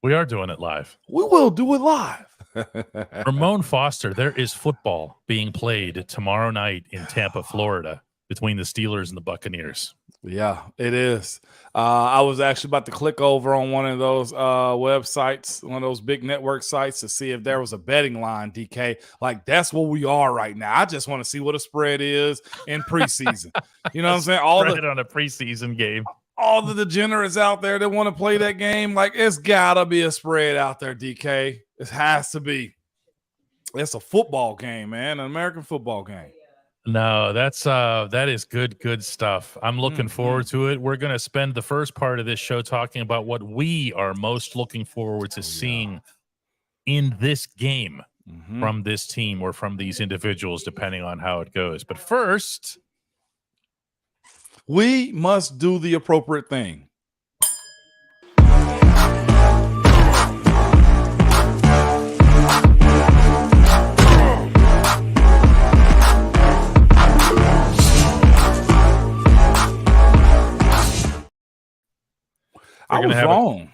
We are doing it live. We will do it live. Ramon Foster, there is football being played tomorrow night in Tampa, Florida, between the Steelers and the Buccaneers. Yeah, it is. I was actually about to click over on one of those websites, one of those big network sites, to see if there was a betting line, DK. Like, that's what we are right now. I just want to see what a spread is in preseason. You know what I'm saying? On a preseason game. All the degenerates out there that want to play that game, like, it's got to be a spread out there, DK. It has to be. It's a football game, man, an American football game. No, that is good stuff. I'm looking forward to it. We're going to spend the first part of this show talking about what we are most looking forward to seeing in this game from this team or from these individuals, depending on how it goes. But first, we must do the appropriate thing. I was wrong.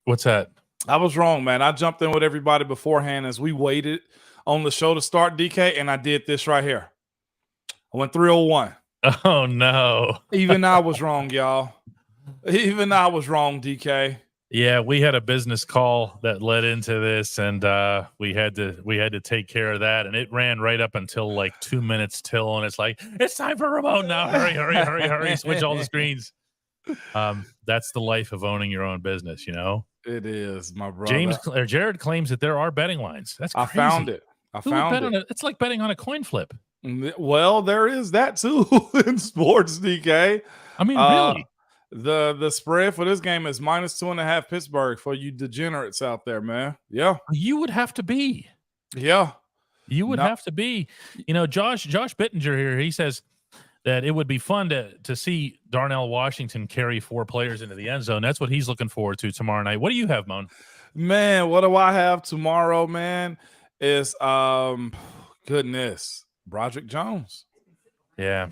What's that? I was wrong, man. I jumped in with everybody beforehand as we waited on the show to start, DK, and I did this right here. I went 301. Oh, no. Even I was wrong, y'all. Even I was wrong, DK. Yeah, we had a business call that led into this, and we had to take care of that, and it ran right up until like 2 minutes till, and it's like, it's time for Ramon now. Hurry, switch all the screens. That's the life of owning your own business, you know? It is, my brother. Jared claims that there are betting lines. That's crazy. I found it. It's like betting on a coin flip. Well, there is that too in sports, DK. I mean, really? The spread for this game is -2.5 Pittsburgh for you degenerates out there, man. Yeah. You would have to be. Yeah. You would have to be. You know, Josh Bittinger here, he says that it would be fun to see Darnell Washington carry 4 players into the end zone. That's what he's looking forward to tomorrow night. What do you have, Moan? Man, what do I have tomorrow, man? Is goodness, Broderick Jones. Yeah.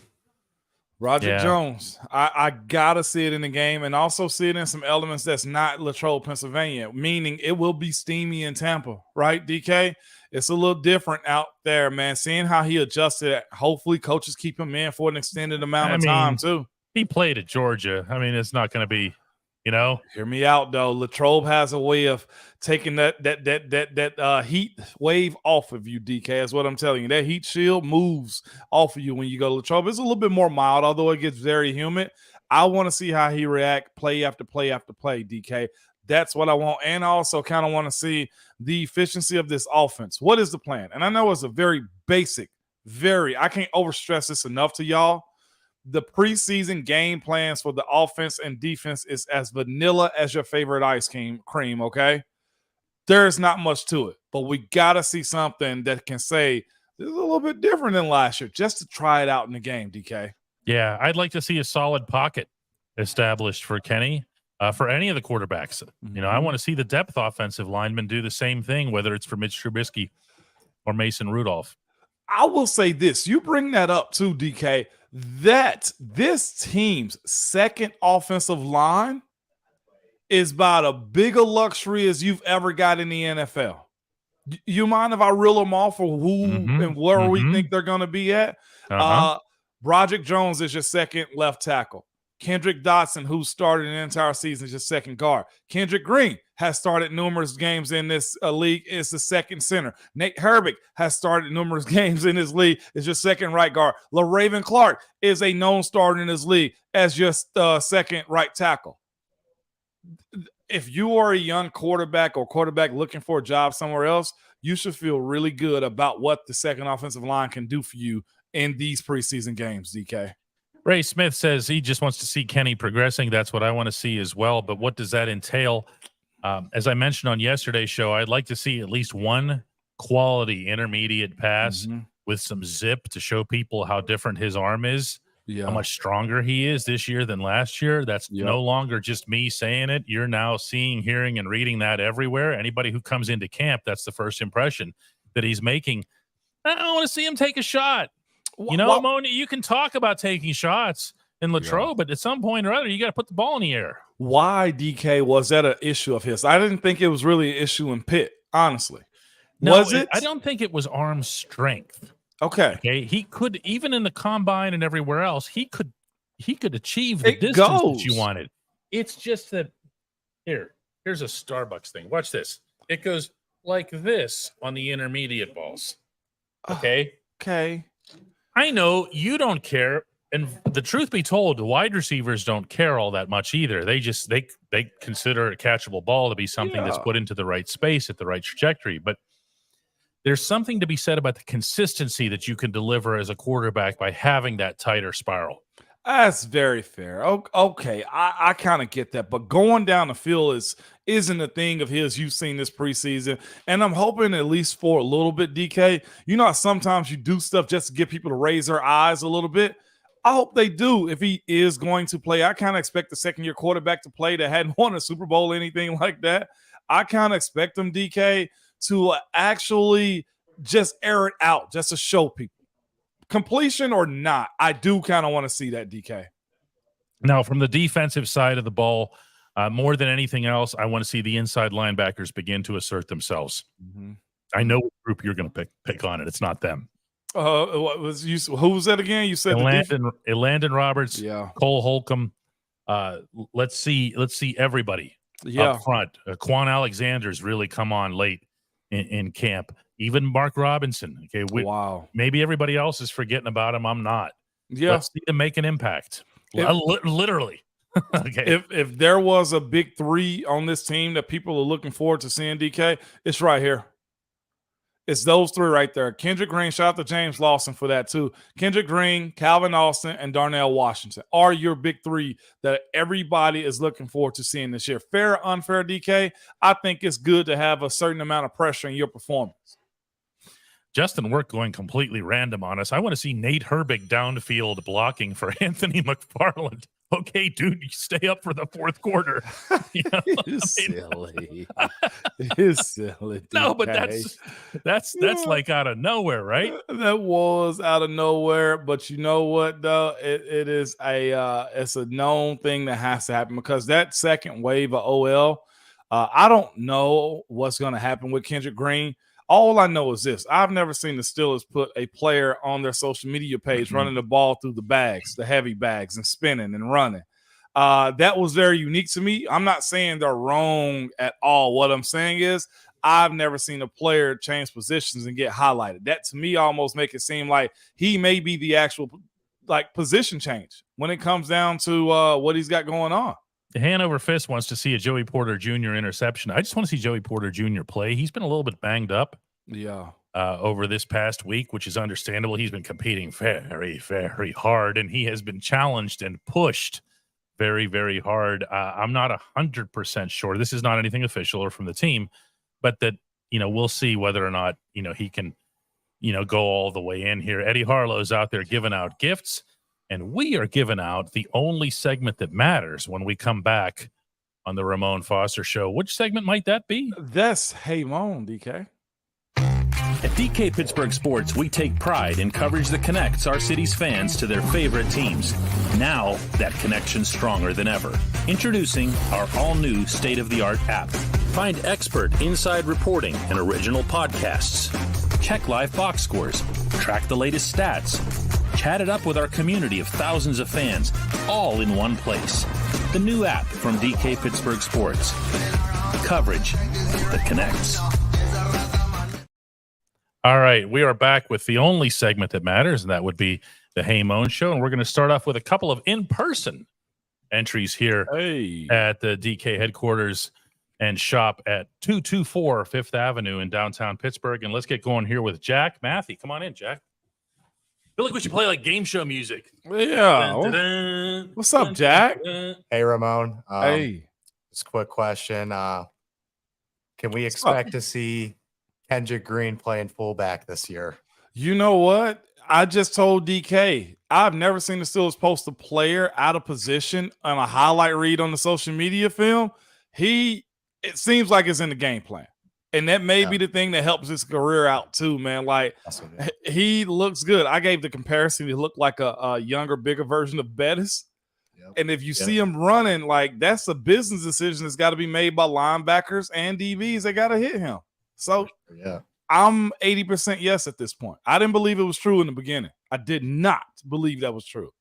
Broderick Jones. I gotta see it in the game and also see it in some elements that's not Latrobe, Pennsylvania, meaning it will be steamy in Tampa, right, DK? It's a little different out there, man. Seeing how he adjusted. Hopefully, coaches keep him in for an extended amount of time, too. He played at Georgia. I mean, it's not going to be, you know. Hear me out, though. Latrobe has a way of taking that heat wave off of you, DK. That's what I'm telling you. That heat shield moves off of you when you go to Latrobe. It's a little bit more mild, although it gets very humid. I want to see how he react play after play after play, DK. That's what I want. And I also kind of want to see the efficiency of this offense. What is the plan? And I know it's a very basic, I can't overstress this enough to y'all. The preseason game plans for the offense and defense is as vanilla as your favorite ice cream, okay? There's not much to it, but we got to see something that can say this is a little bit different than last year just to try it out in the game, DK. Yeah, I'd like to see a solid pocket established for Kenny. For any of the quarterbacks, you know, I want to see the depth offensive linemen do the same thing, whether it's for Mitch Trubisky or Mason Rudolph. I will say this. You bring that up too, DK, that this team's second offensive line is about a bigger luxury as you've ever got in the NFL. You mind if I reel them off for who and where we think they're going to be at? Broderick Jones is your second left tackle. Kendrick Dotson, who started an entire season, is your second guard. Kendrick Green has started numerous games in this league, is the second center. Nate Herbig has started numerous games in this league, is your second right guard. LaRaven Clark is a known starter in this league as your second right tackle. If you are a young quarterback or quarterback looking for a job somewhere else, you should feel really good about what the second offensive line can do for you in these preseason games, DK. Ray Smith says he just wants to see Kenny progressing. That's what I want to see as well. But what does that entail? As I mentioned on yesterday's show, I'd like to see at least one quality intermediate pass with some zip to show people how different his arm is, how much stronger he is this year than last year. That's no longer just me saying it. You're now seeing, hearing, and reading that everywhere. Anybody who comes into camp, that's the first impression that he's making. I want to see him take a shot. You know, Moni, you can talk about taking shots, in Latrobe, but at some point or other, you got to put the ball in the air. Why, DK, was that an issue of his? I didn't think it was really an issue in Pitt, honestly. No, Was it? I don't think it was arm strength. Okay. He could, even in the combine and everywhere else, he could achieve the distance that you wanted. It's just that here's a Starbucks thing. Watch this. It goes like this on the intermediate balls. Okay. Okay. I know you don't care. And the truth be told, the wide receivers don't care all that much either. They just they consider a catchable ball to be something that's put into the right space at the right trajectory. But there's something to be said about the consistency that you can deliver as a quarterback by having that tighter spiral. That's very fair. Okay, I kind of get that, but going down the field isn't a thing of his you've seen this preseason, and I'm hoping at least for a little bit, DK. You know how sometimes you do stuff just to get people to raise their eyes a little bit. I hope they do if he is going to play. I kind of expect the second-year quarterback to play that hadn't won a Super Bowl or anything like that. I kind of expect him, DK, to actually just air it out, just to show people. Completion or not, I do kind of want to see that, DK. Now, from the defensive side of the ball, more than anything else, I want to see the inside linebackers begin to assert themselves. Mm-hmm. I know what group you're going to pick on it. It's not them. Who was that again? You said Landon Roberts, Cole Holcomb. Let's see everybody up front. Quan Alexander's really come on late in camp. Even Mark Robinson. Okay, maybe everybody else is forgetting about him. I'm not. Yeah, let's see them make an impact. Literally. Okay. If there was a big three on this team that people are looking forward to seeing, DK, it's right here. It's those three right there. Kendrick Green, shout out to James Lawson for that too. Kendrick Green, Calvin Austin, and Darnell Washington are your big three that everybody is looking forward to seeing this year. Fair or unfair, DK, I think it's good to have a certain amount of pressure in your performance. Justin, we're going completely random on us. I want to see Nate Herbig downfield blocking for Anthony McFarland. Okay, dude, you stay up for the fourth quarter. You know? Silly. It's silly. DK. No, but that's like out of nowhere, right? That was out of nowhere. But you know what, though? It is it's a known thing that has to happen because that second wave of OL, I don't know what's going to happen with Kendrick Green. All I know is this. I've never seen the Steelers put a player on their social media page running the ball through the bags, the heavy bags, and spinning and running. That was very unique to me. I'm not saying they're wrong at all. What I'm saying is I've never seen a player change positions and get highlighted. That, to me, almost make it seem like he may be the actual position change when it comes down to what he's got going on. The Hanover Fist wants to see a Joey Porter Jr. interception. I just want to see Joey Porter Jr. play. He's been a little bit banged up over this past week, which is understandable. He's been competing very, very hard, and he has been challenged and pushed very, very hard. I'm not 100% sure. This is not anything official or from the team, but that, we'll see whether or not, he can, go all the way in here. Eddie Harlow's out there giving out gifts. And we are giving out the only segment that matters when we come back on the Ramon Foster Show. Which segment might that be? That's Hey Mon, DK. At DK Pittsburgh Sports, we take pride in coverage that connects our city's fans to their favorite teams. Now, that connection's stronger than ever. Introducing our all-new state-of-the-art app. Find expert inside reporting and original podcasts. Check live box scores. Track the latest stats. Chat it up with our community of thousands of fans, all in one place. The new app from DK Pittsburgh Sports. Coverage that connects. All right, we are back with the only segment that matters, and that would be the Hey Moan Show. And we're going to start off with a couple of in-person entries here at the DK headquarters and shop at 224 Fifth Avenue in downtown Pittsburgh. And let's get going here with Jack Matthew. Come on in, Jack. I feel like we should play like game show music. Yeah. Dun, dun, dun, what's up, Jack? Hey, Ramon. Hey. Just a quick question. Can we expect to see Kendrick Green playing fullback this year? You know what? I just told DK, I've never seen the Steelers post a player out of position on a highlight read on the social media film. It seems like it's in the game plan. And that may be the thing that helps his career out too, man. Like, he looks good. I gave the comparison. He looked like a younger, bigger version of Bettis. And if you see him running, like that's a business decision that's got to be made by linebackers and DBs. They got to hit him. So I'm 80% yes at this point. I didn't believe it was true in the beginning. I did not believe that was true.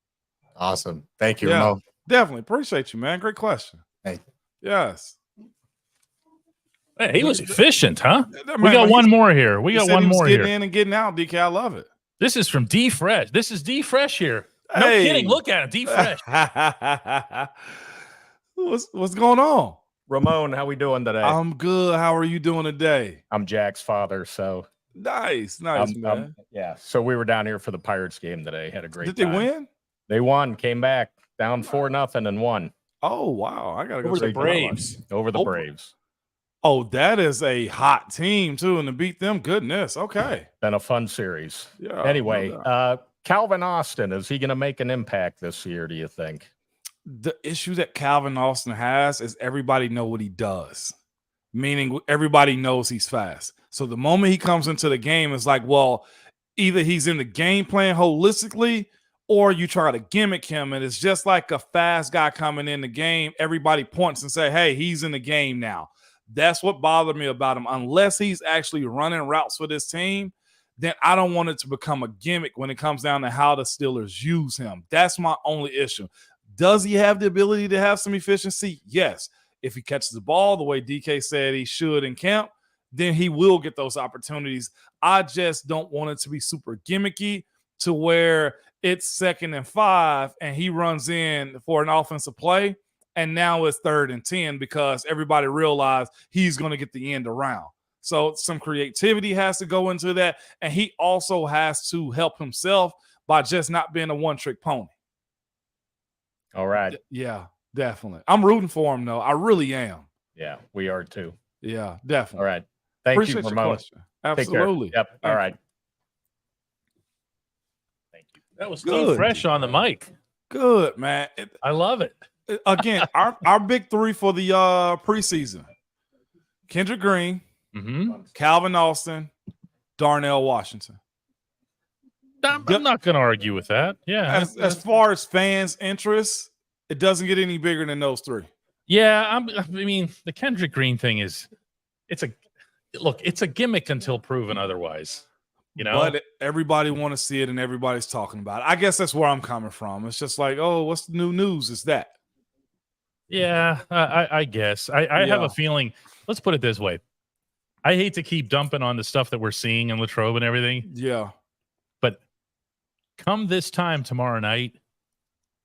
Awesome. Thank you, Ramon. Definitely. Appreciate you, man. Great question. Hey. Yes. Hey, he was efficient, huh? Man, we got one more here. We got one more here. Getting in and getting out, DK. I love it. This is from D Fresh. This is D Fresh here. No kidding. Look at him, D Fresh. What's going on? Ramon, how we doing today? I'm good. How are you doing today? I'm Jack's father, so nice, man. Yeah. So we were down here for the Pirates game today. Had a great time. Did they win? They won. Came back down 4-0 and won. Oh wow! I gotta go over the Braves. Over the Braves. Oh, that is a hot team too, and to beat them, goodness. Okay, been a fun series. Yeah. Anyway, Calvin Austin, is he going to make an impact this year? Do you think? The issue that Calvin Austin has is everybody know what he does, meaning everybody knows he's fast. So the moment he comes into the game, it's like, well, either he's in the game plan holistically, or you try to gimmick him, and it's just like a fast guy coming in the game. Everybody points and say, hey, he's in the game now. That's what bothered me about him. Unless he's actually running routes for this team, then I don't want it to become a gimmick when it comes down to how the Steelers use him. That's my only issue. Does he have the ability to have some efficiency? Yes. If he catches the ball the way DK said he should in camp, then he will get those opportunities. I just don't want it to be super gimmicky to where it's 2nd and 5 and he runs in for an offensive play and now it's 3rd and 10 because everybody realized he's going to get the end around. So some creativity has to go into that, and he also has to help himself by just not being a one-trick pony. All right. Yeah, definitely. I'm rooting for him, though. I really am. Yeah, we are too. Yeah, definitely. All right. Thank you, Ramon. Absolutely. Yep. All right. Thank you. That was good. Fresh on the mic. Good, man. I love it. Again, our big three for the preseason: Kendrick Green, Calvin Austin, Darnell Washington. I'm not going to argue with that. Yeah. As far as fans' interest, it doesn't get any bigger than those three. Yeah. I mean, the Kendrick Green thing it's a gimmick until proven otherwise. You know, but everybody want to see it and everybody's talking about it. I guess that's where I'm coming from. It's just like, oh, what's the new news? Is that? Yeah, I guess. I have a feeling. Let's put it this way. I hate to keep dumping on the stuff that we're seeing in Latrobe and everything. Yeah. But come this time tomorrow night,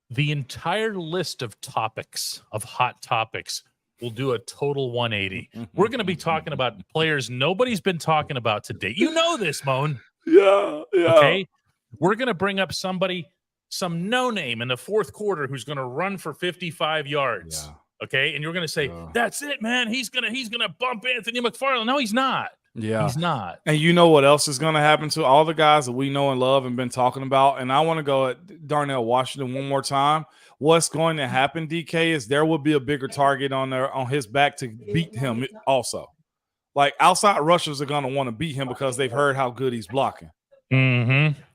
the entire list of topics, of hot topics, will do a total 180. We're going to be talking about players nobody's been talking about today. You know this, Moan. Yeah. Okay? We're going to bring up somebody, some no-name in the 4th quarter who's going to run for 55 yards. Yeah. Okay? And you're going to say, that's it, man. He's going to bump Anthony McFarland. No, he's not. Yeah. He's not. And you know what else is going to happen to all the guys that we know and love and been talking about? And I want to go at Darnell Washington one more time. What's going to happen, DK, is there will be a bigger target on his back to beat him also. Like outside rushers are going to want to beat him because they've heard how good he's blocking.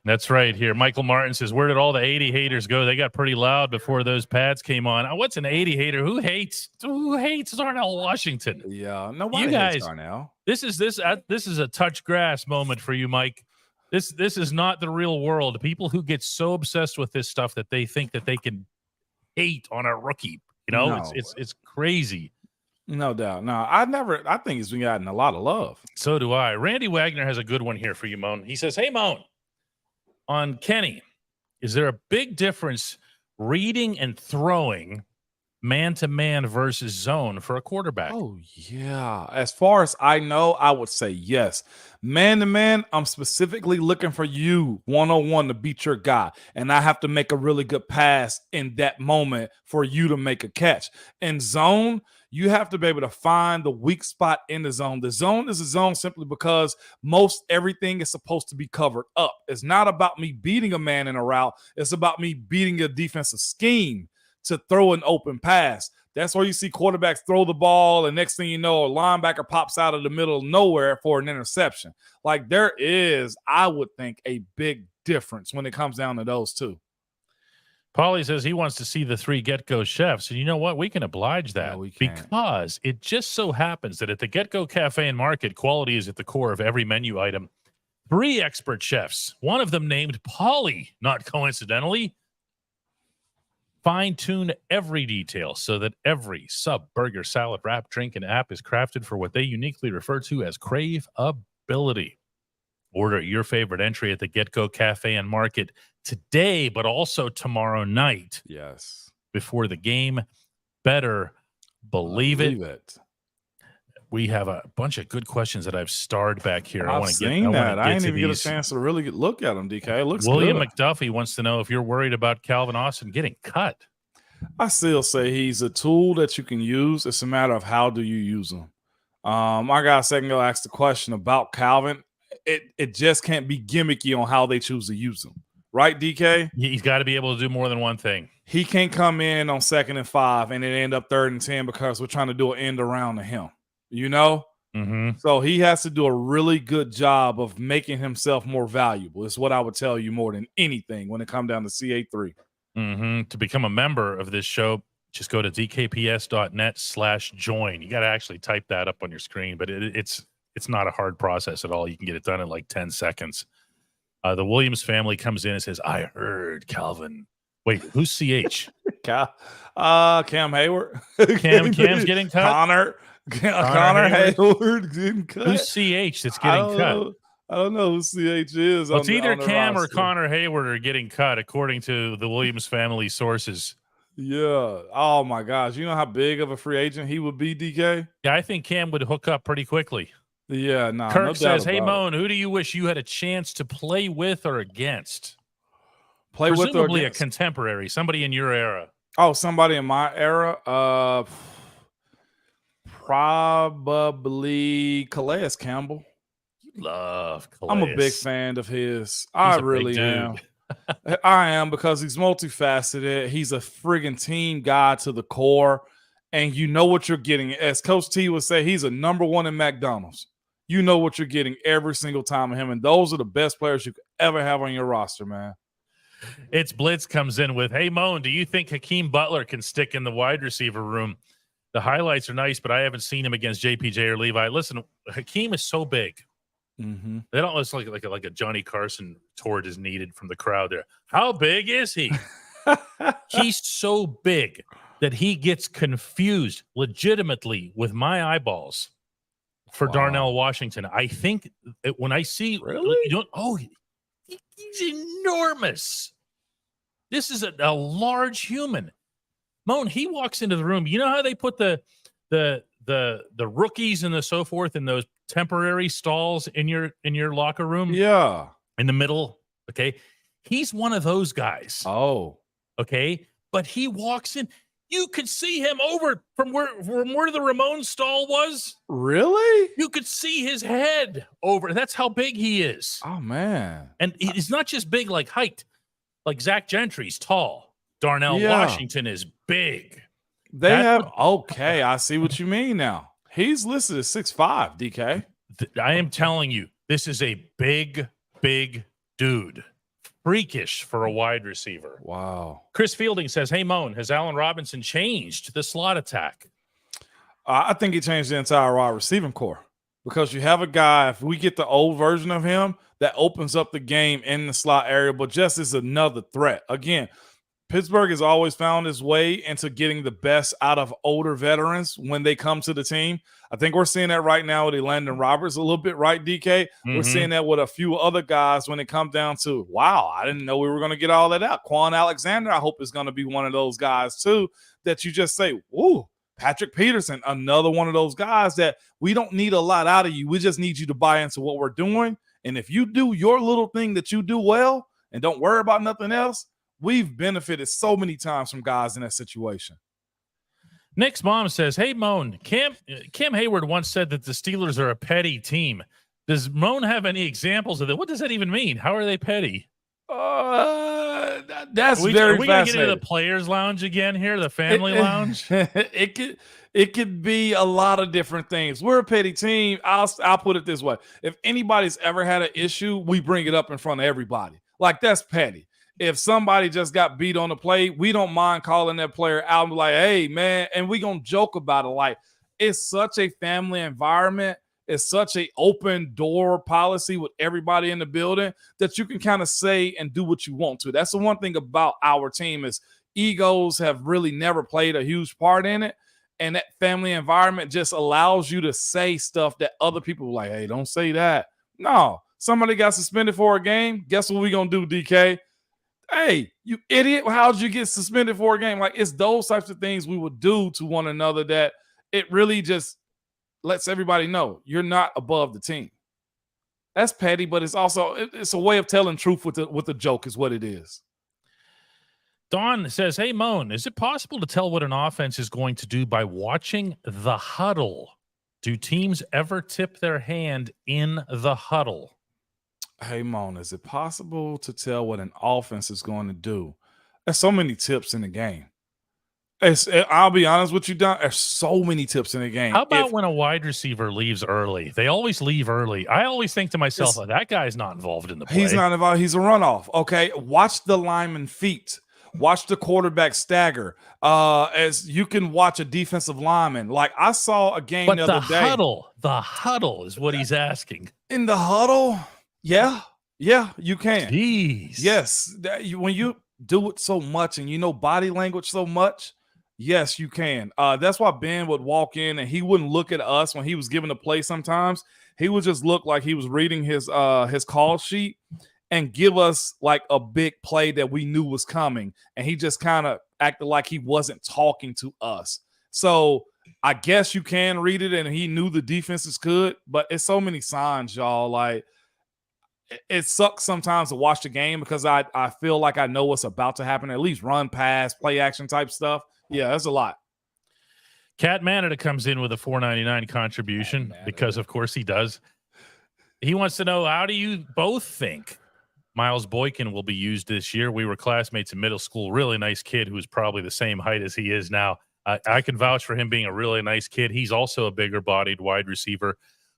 That's right here. Michael Martin says, where did all the 80 haters go? They got pretty loud before those pads came on. What's an 80 hater? Who hates Darnell Washington? Yeah, nobody hates Darnell. This is a touch grass moment for you, Mike. This is not the real world. People who get so obsessed with this stuff that they think that they can hate on a rookie. You know, No. it's crazy. No doubt. No, I think he's been gotten a lot of love. So do I. Randy Wagner has a good one here for you, Moan. He says, hey, Moan, on Kenny, is there a big difference reading and throwing man-to-man versus zone for a quarterback? Oh, yeah. As far as I know, I would say yes. Man-to-man, I'm specifically looking for you one-on-one to beat your guy, and I have to make a really good pass in that moment for you to make a catch. In zone, you have to be able to find the weak spot in the zone. The zone is a zone simply because most everything is supposed to be covered up. It's not about me beating a man in a route. It's about me beating a defensive scheme to throw an open pass. That's where you see quarterbacks throw the ball, and next thing you know, a linebacker pops out of the middle of nowhere for an interception. Like there is, I would think, a big difference when it comes down to those two. Paulie says he wants to see the 3 Get-Go chefs. And you know what? We can oblige that we can. because it just so happens that at the Get-Go Cafe and Market, quality is at the core of every menu item. 3 expert chefs, one of them named Paulie, not coincidentally, fine-tune every detail so that every sub, burger, salad, wrap, drink, and app is crafted for what they uniquely refer to as craveability. Order your favorite entry at the Get-Go Cafe and Market today, but also tomorrow night. Yes. Before the game. Better believe it. We have a bunch of good questions that I've starred back here. I've seen that. I didn't even get a these. chance to really look at them, DK. It looks William good. McDuffie wants to know if you're worried about Calvin Austin getting cut. I still say he's a tool that you can use. It's a matter of how do you use him. My guy second go asked the question about Calvin. It just can't be gimmicky on how they choose to use him. Right, DK? He's got to be able to do more than one thing. He can't come in on 2nd and 5 and it end up 3rd and 10 because we're trying to do an end around to him. You know? Mm-hmm. So he has to do a really good job of making himself more valuable. Is what I would tell you more than anything when it comes down to CA3. Mm-hmm. To become a member of this show, just go to dkps.net/join. You got to actually type that up on your screen, but it's not a hard process at all. You can get it done in like 10 seconds. The Williams family comes in and says, I heard Calvin. Wait, who's CH? Cam Hayward. Cam's getting cut? Connor Hayward getting cut. Who's CH that's getting cut? I don't know who CH is. Well, it's either Cam or roster. Connor Hayward are getting cut, according to the Williams family sources. Yeah. Oh, my gosh. You know how big of a free agent he would be, DK? Yeah, I think Cam would hook up pretty quickly. Yeah, no. Kirk no says, doubt hey, about Moan, who do you wish you had a chance to play with or against? Play with or Presumably against? a contemporary, somebody in your era. Oh, somebody in my era? Probably Calais Campbell. You love Calais. I'm a big fan of his. He's I a big really dude. am. I am because he's multifaceted. He's a friggin' team guy to the core. And you know what you're getting. As Coach T would say, he's a number 1 in McDonald's. You know what you're getting every single time of him. And those are the best players you could ever have on your roster, man. It's Blitz comes in with, hey, Moan, do you think Hakeem Butler can stick in the wide receiver room? The highlights are nice, but I haven't seen him against JPJ or Levi. Listen, Hakeem is so big. Mm-hmm. They don't look like a Johnny Carson toward is needed from the crowd there. How big is he? He's so big that he gets confused legitimately with my eyeballs for Darnell Washington. I think when I see he's enormous. This is a large human. Moan, he walks into the room. You know how they put the rookies and the so forth in those temporary stalls in your locker room? Yeah. In the middle. Okay. He's one of those guys. Oh. Okay. But he walks in. You could see him over from where the Ramon stall was. Really? You could see his head over. That's how big he is. Oh, man. And he's not just big like height. Like Zach Gentry's tall. Darnell Washington is big. Okay, I see what you mean now. He's listed as 6'5", DK. I am telling you, this is a big, big dude. Freakish for a wide receiver. Wow. Chris Fielding says, hey, Moan, has Allen Robinson changed the slot attack? I think he changed the entire wide receiving core because you have a guy, if we get the old version of him, that opens up the game in the slot area, but just is another threat. Again, Pittsburgh has always found its way into getting the best out of older veterans when they come to the team. I think we're seeing that right now with Elandon Roberts a little bit, right, DK? Mm-hmm. We're seeing that with a few other guys when it comes down to, wow, I didn't know we were going to get all that out. Quan Alexander, I hope, is going to be one of those guys, too, that you just say, whoa, Patrick Peterson, another one of those guys that we don't need a lot out of you. We just need you to buy into what we're doing. And if you do your little thing that you do well and don't worry about nothing else, we've benefited so many times from guys in that situation. Nick's mom says, hey, Moan, Cam Hayward once said that the Steelers are a petty team. Does Moan have any examples of that? What does that even mean? How are they petty? That's very Are we going to get fascinating. into the players' lounge again here, the family lounge? It could be a lot of different things. We're a petty team. I'll put it this way. If anybody's ever had an issue, we bring it up in front of everybody. Like, that's petty. if somebody just got beat on the play, we don't mind calling that player out and be like, hey, man, and we going to joke about it. Like, it's such a family environment. It's such a open door policy with everybody in the building that you can kind of say and do what you want to. That's the one thing about our team is egos have really never played a huge part in it. And that family environment just allows you to say stuff that other people are like, hey, don't say that. No, somebody got suspended for a game. Guess what we going to do, DK? Hey, you idiot. How'd you get suspended for a game? Like, it's those types of things we would do to one another that it really just lets everybody know you're not above the team. That's petty, but it's also it's a way of telling truth with the joke is what it is. Don says, hey, Moan, is it possible to tell what an offense is going to do by watching the huddle? Do teams ever tip their hand in the huddle? Hey, Moan, is it possible to tell what an offense is going to do? There's so many tips in the game. I'll be honest with you, Don. There's so many tips in the game. How about when a wide receiver leaves early? They always leave early. I always think to myself, that guy's not involved in the play. He's not involved. He's a runoff. Okay, watch the lineman feet. Watch the quarterback stagger. As you can watch a defensive lineman. Like I saw a game the other day. The huddle is what he's asking. In the huddle, yeah, you can. Jeez. Yes, when you do it so much and you know body language so much. Yes, you can. That's why Ben would walk in and he wouldn't look at us when he was giving a play sometimes. He would just look like he was reading his call sheet and give us like a big play that we knew was coming. And he just kind of acted like he wasn't talking to us. So I guess you can read it and he knew the defenses could, but it's so many signs, y'all. Like it sucks sometimes to watch the game because I feel like I know what's about to happen, at least run, pass, play action type stuff. Yeah, that's a lot. Cat Manada comes in with a $4.99 contribution because, of course, he does. He wants to know, how do you both think Miles Boykin will be used this year? We were classmates in middle school. Really nice kid who's probably the same height as he is now. I can vouch for him being a really nice kid. He's also a bigger-bodied wide receiver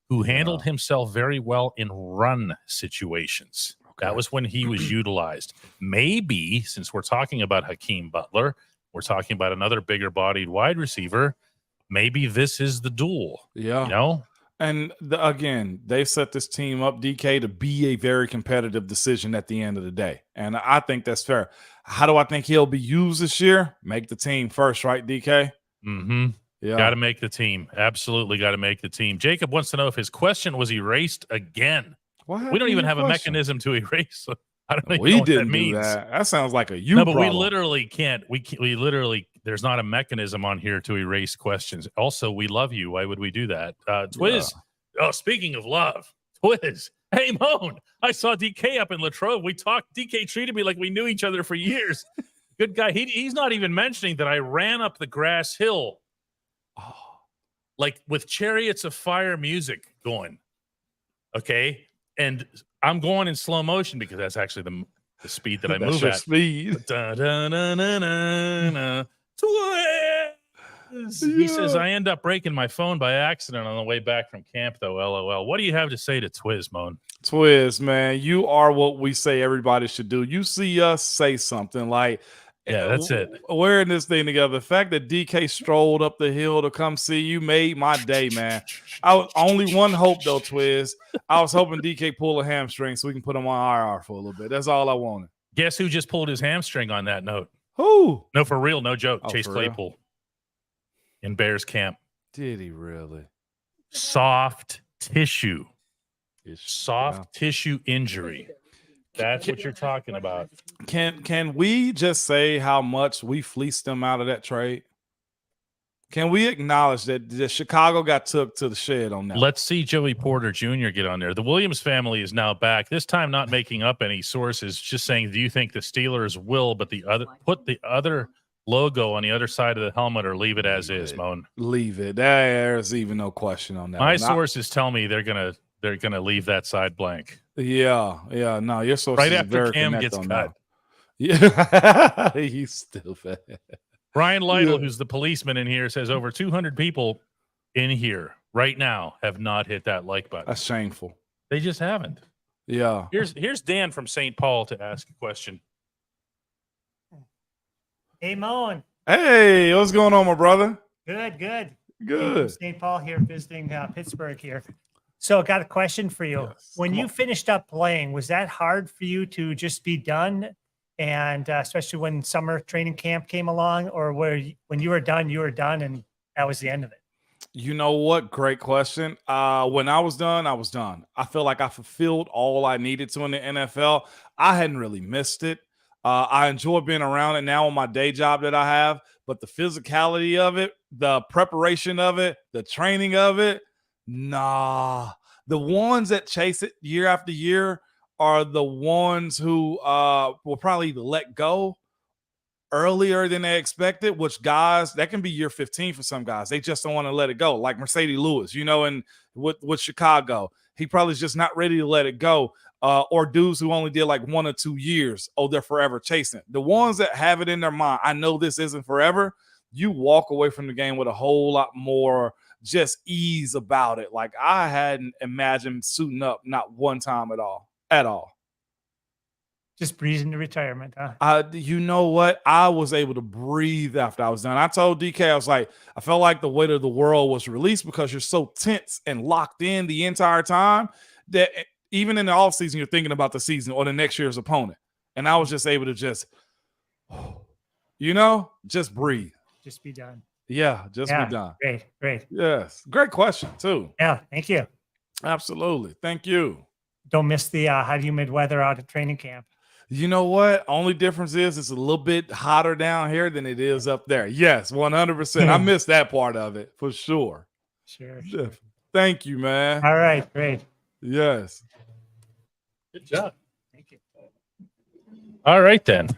who handled himself very well in run situations. Okay. That was when he was utilized. Maybe, since we're talking about Hakeem Butler, we're talking about another bigger-bodied wide receiver, maybe this is the duel. Yeah. You know? And again, they set this team up, DK, to be a very competitive decision at the end of the day. And I think that's fair. How do I think he'll be used this year? Make the team first, right, DK? Mm-hmm. Yeah. Got to make the team. Absolutely got to make the team. Jacob wants to know if his question was erased again. We don't even have a mechanism to erase. I don't even know what that means. That sounds like a you No, but problem. we literally can't. We literally, there's not a mechanism on here to erase questions. Also, we love you. Why would we do that? Twiz. Yeah. Oh, speaking of love, Twiz. Hey, Moan. I saw DK up in Latrobe. We talked. DK treated me like we knew each other for years. Good guy. He's not even mentioning that I ran up the grass hill, like with Chariots of Fire music going. Okay, and I'm going in slow motion because that's actually the speed that I move your at. Speed. He says, I end up breaking my phone by accident on the way back from camp, though. LOL. What do you have to say to Twiz, Moan? Twiz, man, you are what we say everybody should do. You see us, say something. Like, yeah, that's it. We're in this thing together. The fact that DK strolled up the hill to come see you made my day, man. I was only one hope, though, Twiz. I was hoping DK pull a hamstring so we can put him on IR for a little bit. That's all I wanted. Guess who just pulled his hamstring on that note? Who? No, for real. No joke. Oh, Chase Claypool in Bears camp. Did he really? Soft tissue. Tissue injury. That's what you're talking about. Can we just say how much we fleeced them out of that trade? Can we acknowledge that Chicago got took to the shed on that? Let's see Joey Porter Jr. get on there. The Williams family is now back. This time not making up any sources, just saying, do you think the Steelers will, but put the other logo on the other side of the helmet or leave it as is, Moan? Leave it. There's even no question on that. My sources tell me they're gonna leave that side blank. Yeah. No, your sources right after very Cam gets cut. That. Yeah, he's still fat. Brian Lytle, who's the policeman in here, says over 200 people in here right now have not hit that like button. That's shameful. They just haven't. Yeah. Here's Dan from St. Paul to ask a question. Hey, Moan. Hey, what's going on, my brother? Good. Good. From St. Paul here, visiting Pittsburgh here. So, got a question for you. Yes, When come you on. finished up playing, was that hard for you to just be done? And especially when summer training camp came along, or when you were done, and that was the end of it? You know what? Great question. When I was done, I was done. I feel like I fulfilled all I needed to in the NFL. I hadn't really missed it. I enjoy being around it now on my day job that I have, but the physicality of it, the preparation of it, the training of it, nah. The ones that chase it year after year are the ones who will probably either let go earlier than they expected, which guys, that can be year 15 for some guys. They just don't want to let it go. Like Mercedes Lewis, and with Chicago, he probably is just not ready to let it go. Or dudes who only did like 1 or 2 years, they're forever chasing. The ones that have it in their mind, I know this isn't forever, you walk away from the game with a whole lot more just ease about it. Like I hadn't imagined suiting up not one time at all. Just breezing to retirement, huh? You know what? I was able to breathe after I was done. I told DK, I was like, I felt like the weight of the world was released because you're so tense and locked in the entire time that even in the offseason, you're thinking about the season or the next year's opponent. And I was just able to just breathe. Just be done. Yeah, be done. Great. Yes. Great question, too. Yeah, thank you. Absolutely. Thank you. Don't miss the hot, humid weather out at training camp. You know what? Only difference is it's a little bit hotter down here than it is up there. Yes, 100%. I missed that part of it for sure. Sure. Thank you, man. All right, great. Yes. Good job. Thank you. All right, then.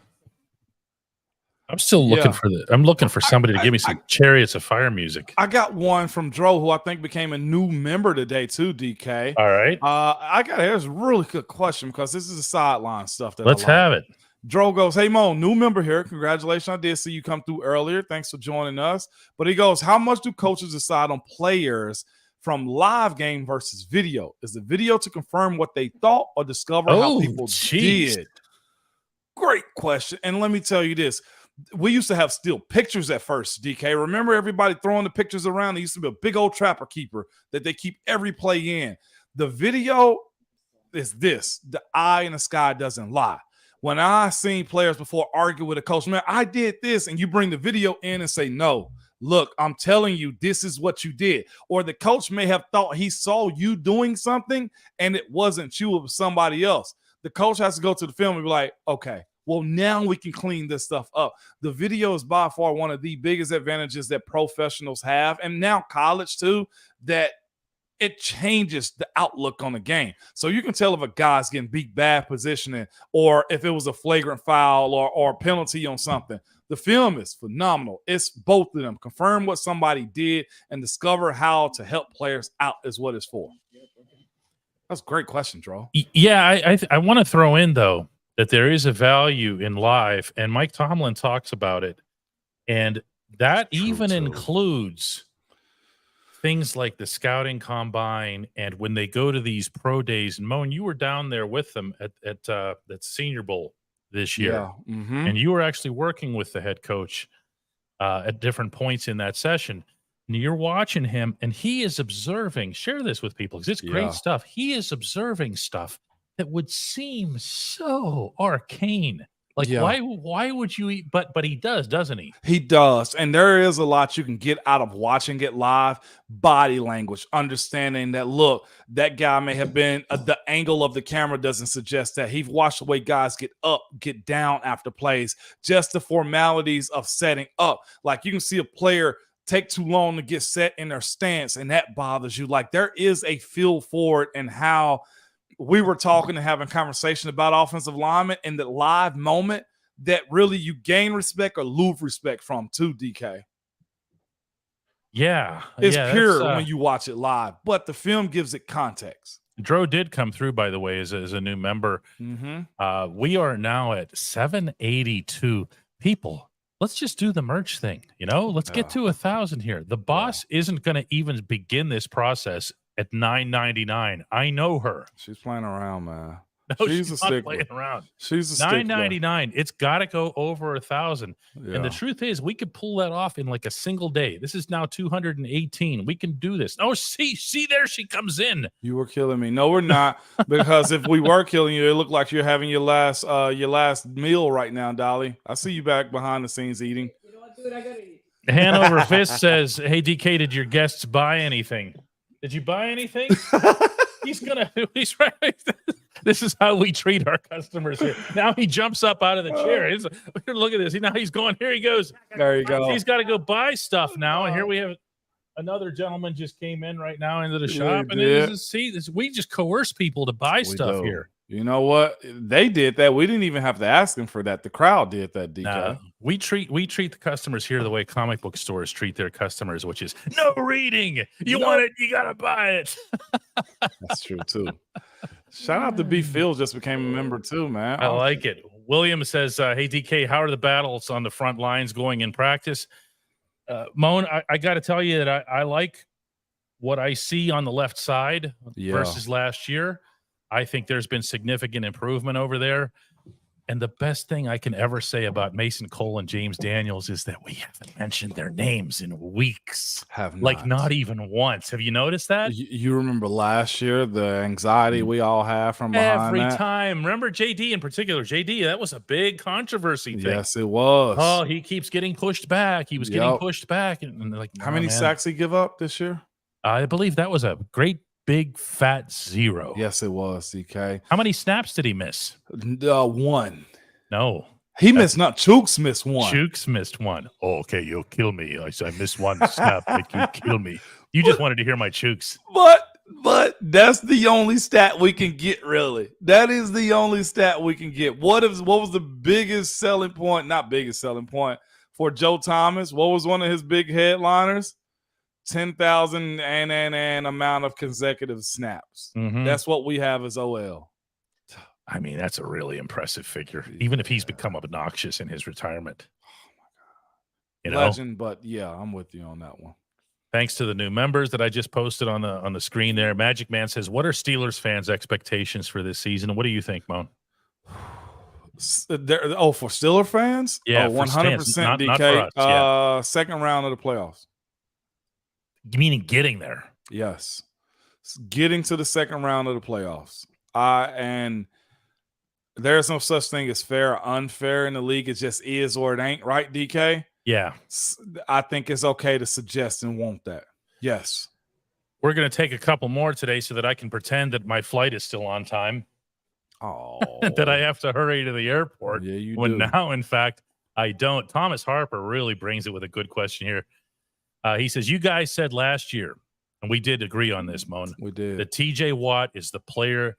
I'm still looking I'm looking for somebody to give me some Chariots of Fire music. I got one from Dro, who I think became a new member today too, DK. All right. Here's a really good question because this is the sideline stuff that Let's have it. Dro goes, hey, Mo, new member here. Congratulations. I did see you come through earlier. Thanks for joining us. But he goes, how much do coaches decide on players from live game versus video? Is the video to confirm what they thought or discover how people did? Great question. And let me tell you this. We used to have still pictures at first, DK. Remember everybody throwing the pictures around? There used to be a big old trapper keeper that they keep every play in. The video is this. The eye in the sky doesn't lie. When I seen players before argue with a coach, man, I did this, and you bring the video in and say, no, look, I'm telling you, this is what you did. Or the coach may have thought he saw you doing something, and it wasn't you, it was somebody else. The coach has to go to the film and be like, okay, well, now we can clean this stuff up. The video is by far one of the biggest advantages that professionals have, and now college too, that it changes the outlook on the game. So you can tell if a guy's getting beat bad positioning or if it was a flagrant foul or a penalty on something. The film is phenomenal. It's both of them. Confirm what somebody did and discover how to help players out is what it's for. That's a great question, Dro. Yeah, I want to throw in, though, that there is a value in live, and Mike Tomlin talks about it, and that even includes things like the scouting combine and when they go to these pro days. And Moan, you were down there with them at that Senior Bowl this year, and you were actually working with the head coach at different points in that session. And you're watching him, and he is observing. Share this with people because it's great stuff. He is observing stuff that would seem so arcane. Like, why would you eat? But he does, doesn't he? He does. And there is a lot you can get out of watching it live. Body language, understanding that, look, that guy may have been, the angle of the camera doesn't suggest that. He's watched the way guys get up, get down after plays, just the formalities of setting up. Like, you can see a player take too long to get set in their stance, and that bothers you. Like, there is a feel for it, and how we were talking and having conversation about offensive linemen in the live moment that really you gain respect or lose respect from too, DK. Yeah. It's pure when you watch it live, but the film gives it context. Dro did come through, by the way, as a new member. We are now at 782 people. Let's just do the merch thing. Let's get to 1,000 here. The boss isn't going to even begin this process at $9.99. I know her. She's playing around, man. No, She's she's a not stickler. playing around. She's a stickler. $9.99. It's got to go over 1,000. Yeah. And the truth is, we could pull that off in like a single day. This is now 218. We can do this. Oh, see, there she comes in. You were killing me. No, we're not. Because if we were killing you, it looked like you're having your last meal right now, Dolly. I see you back behind the scenes eating. You know what, dude? I gotta eat. Hanover Fist says, "Hey DK, did your guests buy anything? Did you buy anything?" He's right. This is how we treat our customers here. Now he jumps up out of the chair. Look at this. Now he's going. Here he goes. There you go. He's got to go buy stuff now. And here we have another gentleman just came in right now into the shop. And we just coerce people to buy stuff here. You know what? They did that. We didn't even have to ask them for that. The crowd did that, DK. Nah, we treat the customers here the way comic book stores treat their customers, which is no reading. You want it, you gotta buy it. That's true too. Shout out to B. Phil, just became a member too, man. I like it. William says, "Hey DK, how are the battles on the front lines going in practice?" Moan, I got to tell you that I like what I see on the left side versus last year. I think there's been significant improvement over there. And the best thing I can ever say about Mason Cole and James Daniels is that we haven't mentioned their names in weeks. Not even once. Have you noticed that? You remember last year, the anxiety we all have from behind every time. Remember JD in particular. JD, that was a big controversy thing. Yes, it was. Oh, he keeps getting pushed back. He was getting pushed back. And like, how many sacks he give up this year? I believe that was a great big fat 0. Yes, it was, DK. How many snaps did he miss? 1. No. He missed not. Chooks missed 1. Chooks missed 1. Oh, okay, you'll kill me. I missed 1 snap. Like, you kill me. You just wanted to hear my Chooks. But that's the only stat we can get, really. That is the only stat we can get. What was the biggest selling point? Not biggest selling point for Joe Thomas. What was one of his big headliners? 10,000 and amount of consecutive snaps. Mm-hmm. That's what we have as OL. I mean, that's a really impressive figure, even if he's become obnoxious in his retirement. Oh my God. Legend, but yeah, I'm with you on that one. Thanks to the new members that I just posted on the screen there. Magic Man says, "What are Steelers fans' expectations for this season? What do you think, Moan?" For Steeler fans? Yeah, 100% DK. Not for us, second round of the playoffs. Meaning getting there. Yes. Getting to the second round of the playoffs. And there's no such thing as fair or unfair in the league. It just is or it ain't, right, DK? Yeah. I think it's okay to suggest and want that. Yes. We're going to take a couple more today so that I can pretend that my flight is still on time. Oh. That I have to hurry to the airport. Yeah, you when do. Now, in fact, I don't. Thomas Harper really brings it with a good question here. He says, "You guys said last year, and we did agree on this, Moan. We did. That TJ Watt is the player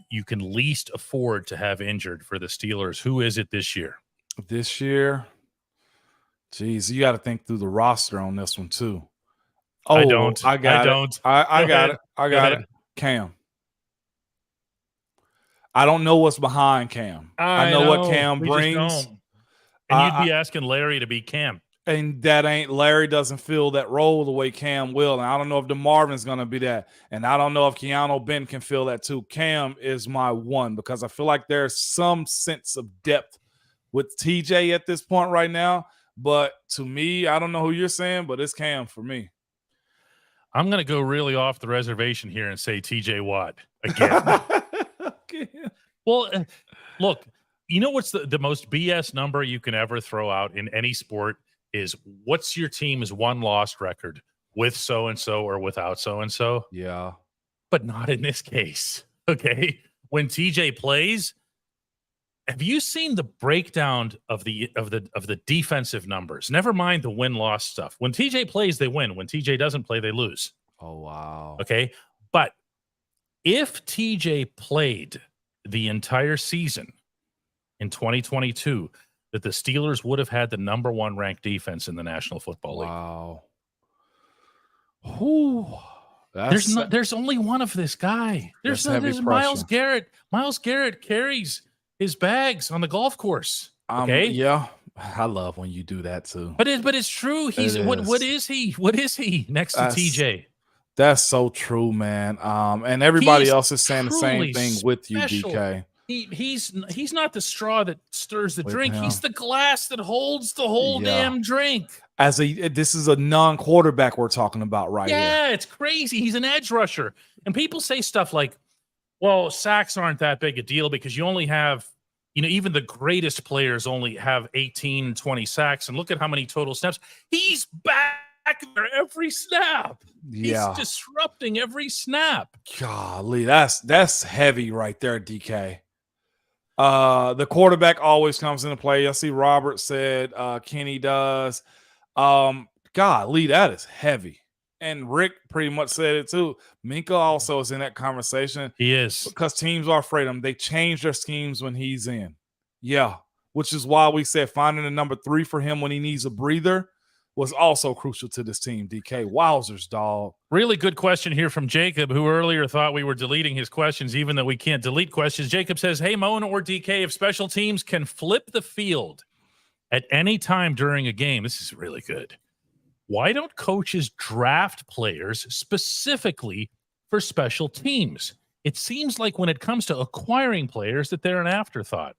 you can least afford to have injured for the Steelers. Who is it this year?" This year, geez, you got to think through the roster on this one too. Oh, I don't. I got it. Cam. I don't know what's behind Cam. I know what Cam brings. And you'd be asking Larry to be Cam. And that ain't Larry doesn't fill that role the way Cam will. And I don't know if DeMarvin's going to be that. And I don't know if Keanu Ben can fill that too. Cam is my one because I feel like there's some sense of depth with TJ at this point right now. But to me, I don't know who you're saying, but it's Cam for me. I'm going to go really off the reservation here and say TJ Watt again. Okay. Well, look, you know what's the most BS number you can ever throw out in any sport is what's your team's one-loss record with so-and-so or without so-and-so? Yeah. But not in this case, okay? When TJ plays, have you seen the breakdown of the defensive numbers? Never mind the win-loss stuff. When TJ plays, they win. When TJ doesn't play, they lose. Oh, wow. Okay? But if TJ played the entire season in 2022, that the Steelers would have had the number 1 ranked defense in the National Football League. Wow. Ooh, there's only one of this guy. There's Myles Garrett. Myles Garrett carries his bags on the golf course. Okay. Yeah. I love when you do that too. But it's true. He's what is he? What is he next to TJ? That's so true, man. And everybody He's else is saying the same truly thing with you, special. DK. He's not the straw that stirs the With drink. him. He's the glass that holds the whole Yeah. damn drink. This is a non-quarterback we're talking about right here. Yeah, it's crazy. He's an edge rusher. And people say stuff like, well, sacks aren't that big a deal because you only have, even the greatest players only have 18, 20 sacks. And look at how many total snaps. He's back there every snap. Yeah. He's disrupting every snap. Golly, that's heavy right there, DK. The quarterback always comes into play. I see Robert said Kenny does. Golly, that is heavy. And Rick pretty much said it too. Minka also is in that conversation. He is. Because teams are afraid of him. They change their schemes when he's in. Yeah. Which is why we said finding a number 3 for him when he needs a breather was also crucial to this team, DK. Wowzers, dog. Really good question here from Jacob, who earlier thought we were deleting his questions, even though we can't delete questions. Jacob says, hey, Moan or DK, if special teams can flip the field at any time during a game, this is really good. Why don't coaches draft players specifically for special teams? It seems like when it comes to acquiring players that they're an afterthought.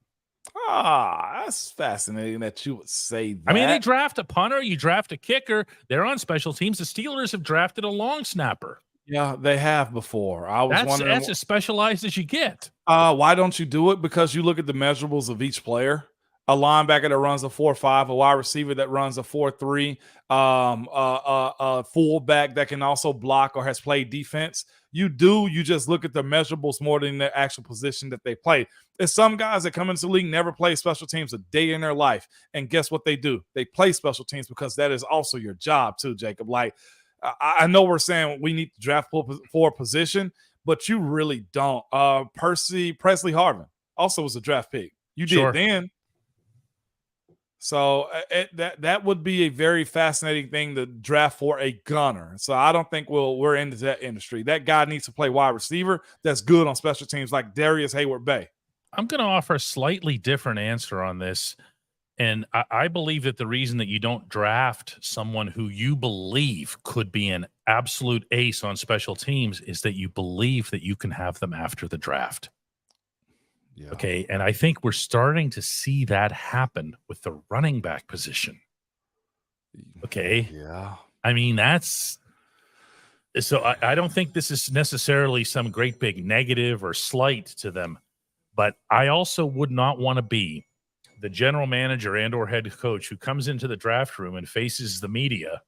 That's fascinating that you would say that. I mean, they draft a punter, you draft a kicker. They're on special teams. The Steelers have drafted a long snapper. Yeah, they have before. I was wondering. That's as specialized as you get. Why don't you do it? Because you look at the measurables of each player. A linebacker that runs a 4.5, a wide receiver that runs a 4.3, a fullback that can also block or has played defense. You just look at the measurables more than the actual position that they play. There's some guys that come into the league, never play special teams a day in their life. And guess what they do? They play special teams because that is also your job too, Jacob. Like, I know we're saying we need to draft for a position, but you really don't. Presley Harvin also was a draft pick. You did then. So that would be a very fascinating thing to draft for a gunner. So I don't think we're into that industry. That guy needs to play wide receiver that's good on special teams like Darius Hayward-Bay. I'm going to offer a slightly different answer on this. And I believe that the reason that you don't draft someone who you believe could be an absolute ace on special teams is that you believe that you can have them after the draft. Yeah. Okay, and I think we're starting to see that happen with the running back position. Okay. Yeah. I mean, I don't think this is necessarily some great big negative or slight to them, but I also would not want to be the general manager and or head coach who comes into the draft room and faces the media,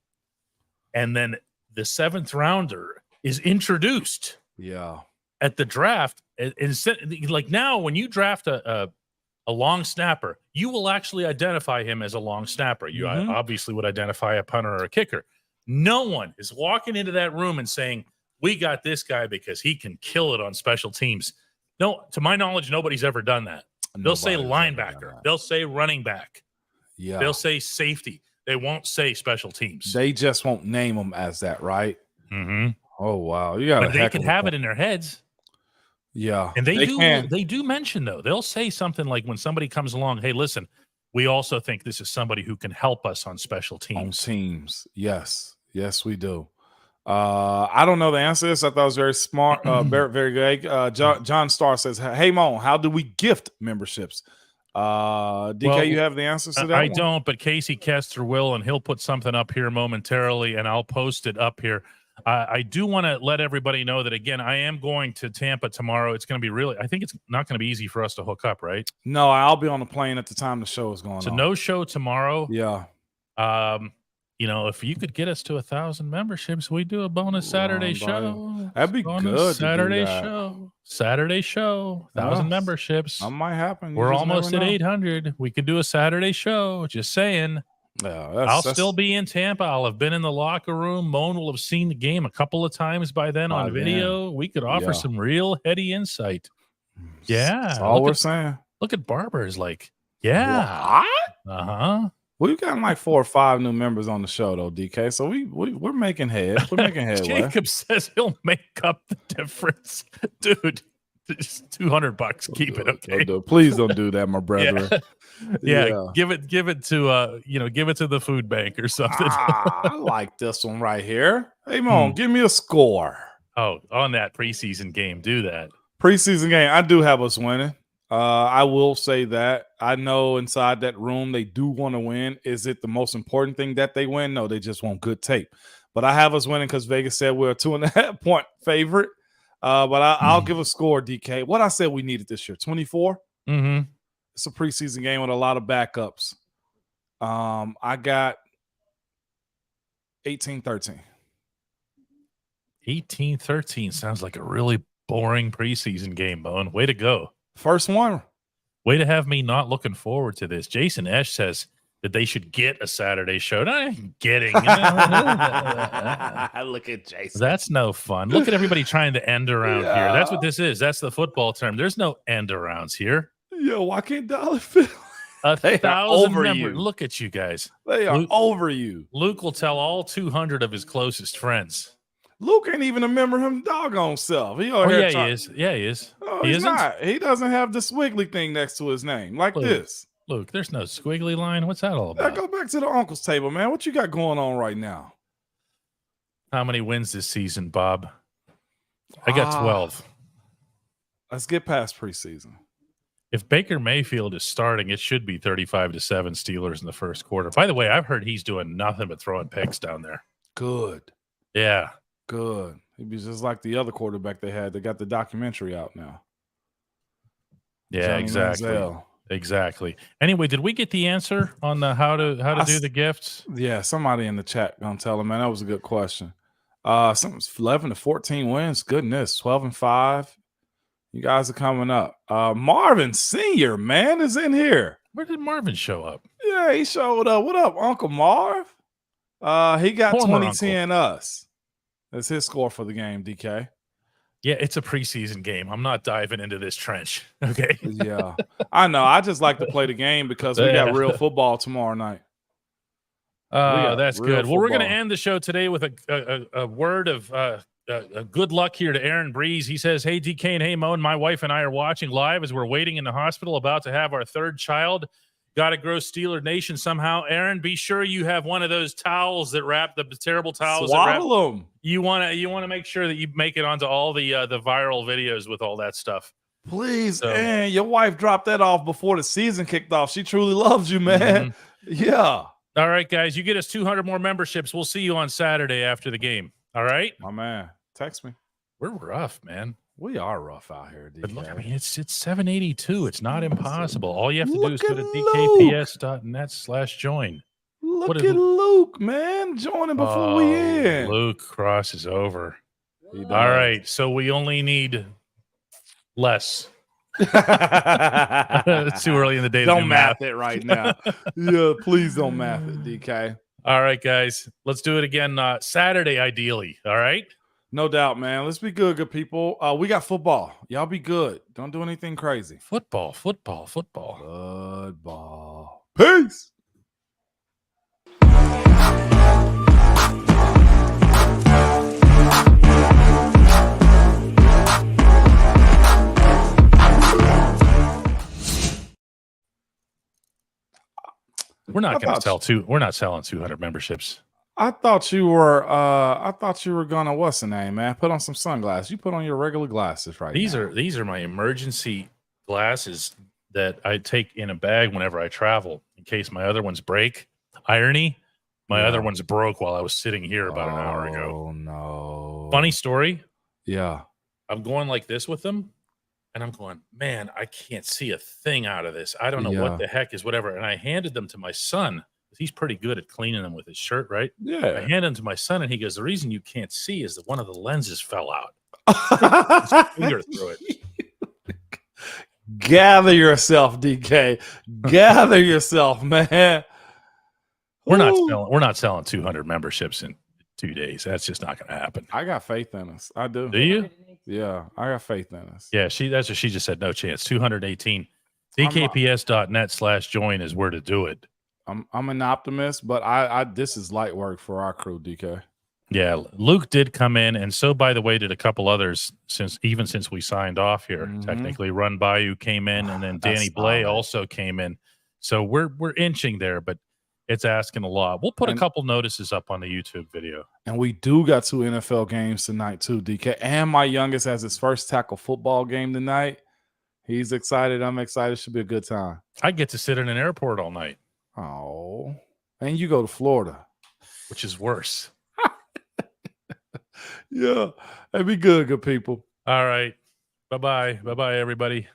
and then the 7th rounder is introduced. Yeah. At the draft, instead, like now, when you draft a long snapper, you will actually identify him as a long snapper. You obviously would identify a punter or a kicker. No one is walking into that room and saying, we got this guy because he can kill it on special teams. No, to my knowledge, nobody's ever done that. They'll say linebacker. They'll say running back. Yeah. They'll say safety. They won't say special teams. They just won't name them as that, right? Mm-hmm. Oh, wow. You got. But they can have it in their heads. Yeah. And they do mention, though, they'll say something like when somebody comes along, hey, listen, we also think this is somebody who can help us on special teams. On teams. Yes. Yes, we do. I don't know the answer to this. I thought it was very smart. Very, very good. John Starr says, hey, Mon, how do we gift memberships? DK, you have the answers to that? I don't, but Casey Kester will, and he'll put something up here momentarily, and I'll post it up here. I do want to let everybody know that, again, I am going to Tampa tomorrow. It's going to be I think it's not going to be easy for us to hook up, right? No, I'll be on the plane at the time the show is going on. So no show tomorrow. Yeah. If you could get us to 1,000 memberships, we do a bonus Saturday show. That'd be good. Saturday show. 1,000 memberships. That might happen. We're almost at 800. We could do a Saturday show. Just saying. Yeah, I'll still be in Tampa. I'll have been in the locker room. Moan will have seen the game a couple of times by then on video. We could offer some real heady insight. Yeah. That's all we're saying. Look at Barber's like, yeah. What? Uh-huh. We've got like 4 or 5 new members on the show, though, DK. So we're making head. We're making headway. Jacob says he'll make up the difference. Dude, Just $200. Keep it, okay? Please don't do that, my brother. Yeah. Give it to give it to the food bank or something. I like this one right here. Hey, Mon, give me a score. Oh, on that preseason game, do that. Preseason game, I do have us winning. I will say that. I know inside that room they do want to win. Is it the most important thing that they win? No, they just want good tape. But I have us winning because Vegas said we're a 2.5 point favorite. But I'll give a score, DK. What I said we needed this year, 24. Mm-hmm. It's a preseason game with a lot of backups. I got 18-13. 18-13 sounds like a really boring preseason game, Bone. Way to go. First one. Way to have me not looking forward to this. Jason Esch says that they should get a Saturday show. No, getting. Look at Jason. That's no fun. Look at everybody trying to end around here. That's what this is. That's the football term. There's no end arounds here. Yo, why can't Dollar Phil? 1,000 over members. you. Look at you guys. They are over you. Luke will tell all 200 of his closest friends. Luke ain't even a member of him doggone self. He He is. Yeah, he is. Oh, he he's isn't? not. He doesn't have the squiggly thing next to his name like this. Luke, there's no squiggly line. What's that all Now about? go back to the uncle's table, man. What you got going on right now? How many wins this season, Bob? I got 12. Let's get past preseason. If Baker Mayfield is starting, it should be 35-7 Steelers in the first quarter. By the way, I've heard he's doing nothing but throwing picks down there. Good. Yeah. Good. He'd be just like the other quarterback they had. They got the documentary out now. Yeah, Johnny exactly. Manziel. Exactly. Anyway, did we get the answer on the how to do the gifts? Yeah, somebody in the chat gonna tell him, man. That was a good question. Something's 11-14 wins. Goodness, 12-5. You guys are coming up. Marvin Sr., man, is in here. Where did Marvin show up? Yeah, he showed up. What up, Uncle Marv? He got Former 2010 us. That's his score for the game, DK. Yeah, it's a preseason game. I'm not diving into this trench. Okay. Yeah, I know. I just like to play the game because we got real football tomorrow night. That's good. Well, we're going to football. end the show today with a word of good luck here to Aaron Breeze. He says, "Hey, DK and hey, Moan, my wife and I are watching live as we're waiting in the hospital, about to have our third child. Got to grow Steeler Nation somehow. Aaron, be sure you have one of those towels that wrap the terrible towels. Swaddle them. You want to make sure that you make it onto all the viral videos with all that stuff. Please, So- man. Your wife dropped that off before the season kicked off. She truly loves you, man. Yeah. All right, guys, you get us 200 more memberships. We'll see you on Saturday after the game. All right? My man. Text me. We're rough, man. We are rough out here, DK. But look, I mean, it's 782. It's not impossible. All you have to do is Look go to at dkps.net/join. Look What at is- Luke, man. Joining before we end. Luke crosses over. He does. All right, so we only need less. It's too early in the day to do Don't math it right now. Yeah, please don't math it, DK. All right, guys, let's do it again Saturday, ideally. All right? No doubt, man. Let's be good people. We got football. Y'all be good. Don't do anything crazy. Football. Football. Peace. We're not going to sell we're not selling 200 memberships. I thought you were gonna what's the name, man? Put on some sunglasses. You put on your regular glasses right These now. are my emergency glasses that I take in a bag whenever I travel in case my other ones break. Irony, my other ones broke while I was sitting here about an hour ago. Oh no. Funny story. Yeah. I'm going like this with them, and I'm going, man, I can't see a thing out of this. I don't know what the heck is whatever. And I handed them to my son. He's pretty good at cleaning them with his shirt, right? I Yeah. handed them to my son, and he goes, the reason you can't see is that one of the lenses fell out. Finger through it. Gather yourself, DK. Gather yourself, man. We're Ooh. not selling 200 memberships in 2 days. That's just not going to happen. I got faith in us. I do. Do you? Yeah, I got faith in us. Yeah, that's what she just said. No chance. 218. dkps.net/join is where to do it. I'm an optimist, but I this is light work for our crew, DK. Yeah, Luke did come in, and so by the way, did a couple others since we signed off here. Mhm. Technically, Run Bayou came in, and then That's Danny Blay solid. also came in. So we're inching there, but it's asking a lot. We'll put a And- couple notices up on the YouTube video. And we do got 2 NFL games tonight too, DK. And my youngest has his first tackle football game tonight. He's excited. I'm excited. Should be a good time. I get to sit in an airport all night, Oh, and you go to Florida. which is worse. Yeah, that'd be good people. All right. Bye-bye. Bye-bye, everybody.